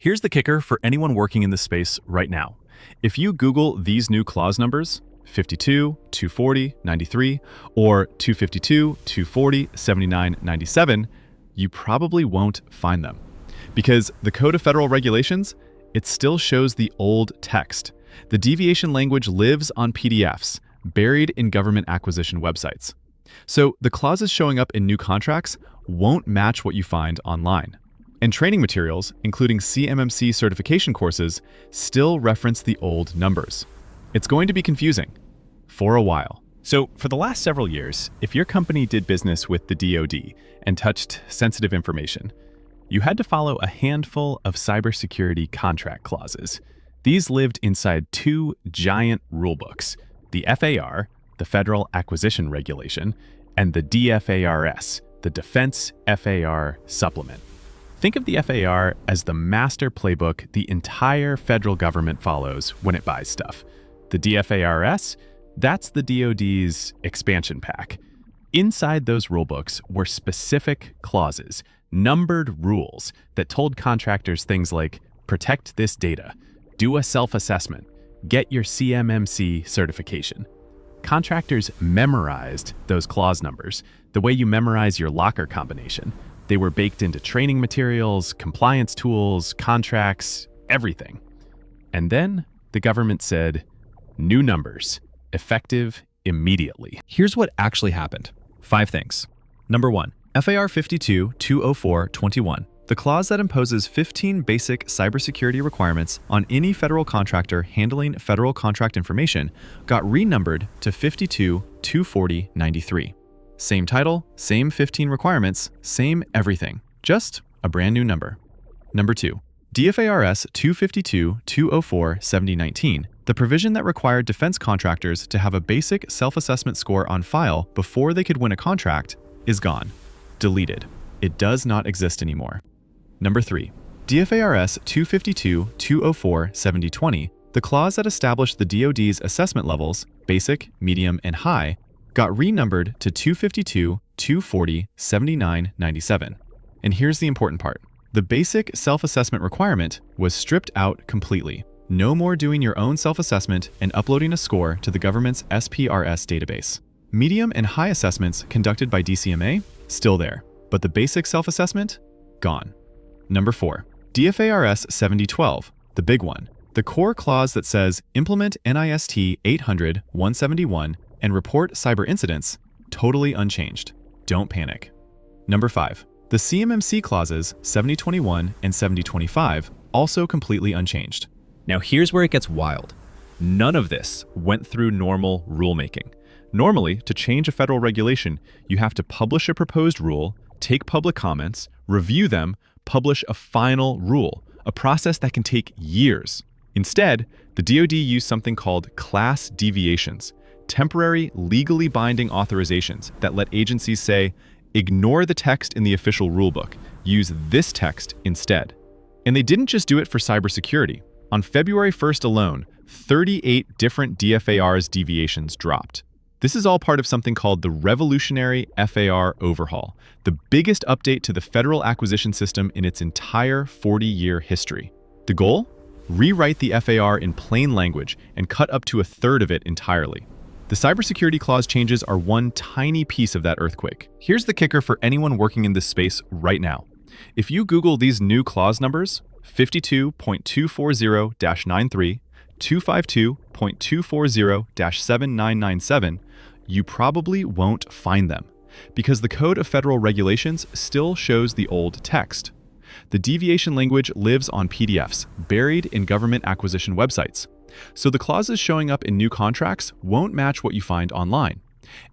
Here's the kicker for anyone working in this space right now. If you Google these new clause numbers, 52, 240, 93, or 252, 240, 79, 97, you probably won't find them. Because the Code of Federal Regulations, it still shows the old text. The deviation language lives on PDFs, buried in government acquisition websites. So the clauses showing up in new contracts won't match what you find online. And training materials, including CMMC certification courses, still reference the old numbers. It's going to be confusing for a while. So for the last several years, if your company did business with the DoD and touched sensitive information, you had to follow a handful of cybersecurity contract clauses. These lived inside two giant rulebooks, the FAR, the Federal Acquisition Regulation, and the DFARS, the Defense FAR Supplement. Think of the FAR as the master playbook the entire federal government follows when it buys stuff. The DFARS, that's the DoD's expansion pack. Inside those rulebooks were specific clauses, numbered rules that told contractors things like protect this data, do a self-assessment, get your CMMC certification. Contractors memorized those clause numbers the way you memorize your locker combination. They were baked into training materials, compliance tools, contracts, everything. And then the government said, new numbers, effective immediately. Here's what actually happened. 5 things. Number 1, FAR 52-204-21, the clause that imposes 15 basic cybersecurity requirements on any federal contractor handling federal contract information, got renumbered to 52-240-93. Same title, same 15 requirements, same everything, just a brand new number. Number 2, DFARS 252-204-7019, the provision that required defense contractors to have a basic self-assessment score on file before they could win a contract, is gone. Deleted. It does not exist anymore. Number 3, DFARS 252-204-7020, the clause that established the DoD's assessment levels, basic, medium, and high, got renumbered to 252-240-7997. And here's the important part. The basic self-assessment requirement was stripped out completely. No more doing your own self-assessment and uploading a score to the government's SPRS database. Medium and high assessments conducted by DCMA, still there, but the basic self-assessment, gone. Number 4, DFARS 7012, the big one. The core clause that says implement NIST 800-171 and report cyber incidents, totally unchanged. Don't panic. Number 5, the CMMC clauses 7021 and 7025, also completely unchanged. Now here's where it gets wild. None of this went through normal rulemaking. Normally, to change a federal regulation, you have to publish a proposed rule, take public comments, review them, publish a final rule, a process that can take years. Instead, the DoD used something called class deviations, temporary legally binding authorizations that let agencies say, ignore the text in the official rulebook, use this text instead. And they didn't just do it for cybersecurity. On February 1st alone, 38 different DFARS deviations dropped. This is all part of something called the Revolutionary FAR Overhaul, the biggest update to the federal acquisition system in its entire 40-year history. The goal? Rewrite the FAR in plain language and cut up to a third of it entirely. The cybersecurity clause changes are one tiny piece of that earthquake. Here's the kicker for anyone working in this space right now. If you Google these new clause numbers, 52.240-93, 252.240-7997, you probably won't find them, because the Code of Federal Regulations still shows the old text. The deviation language lives on PDFs, buried in government acquisition websites. So the clauses showing up in new contracts won't match what you find online.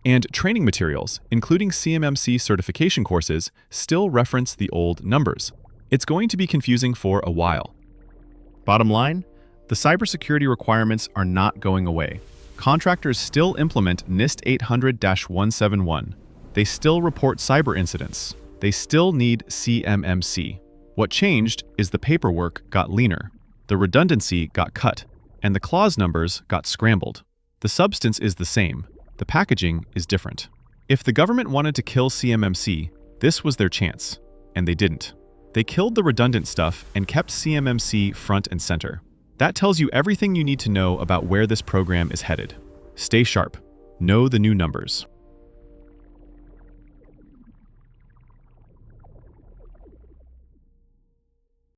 And training materials, including CMMC certification courses, still reference the old numbers. It's going to be confusing for a while. Bottom line, the cybersecurity requirements are not going away. Contractors still implement NIST 800-171. They still report cyber incidents. They still need CMMC. What changed is the paperwork got leaner, the redundancy got cut, and the clause numbers got scrambled. The substance is the same. The packaging is different. If the government wanted to kill CMMC, this was their chance, and they didn't. They killed the redundant stuff and kept CMMC front and center. That tells you everything you need to know about where this program is headed. Stay sharp. Know the new numbers.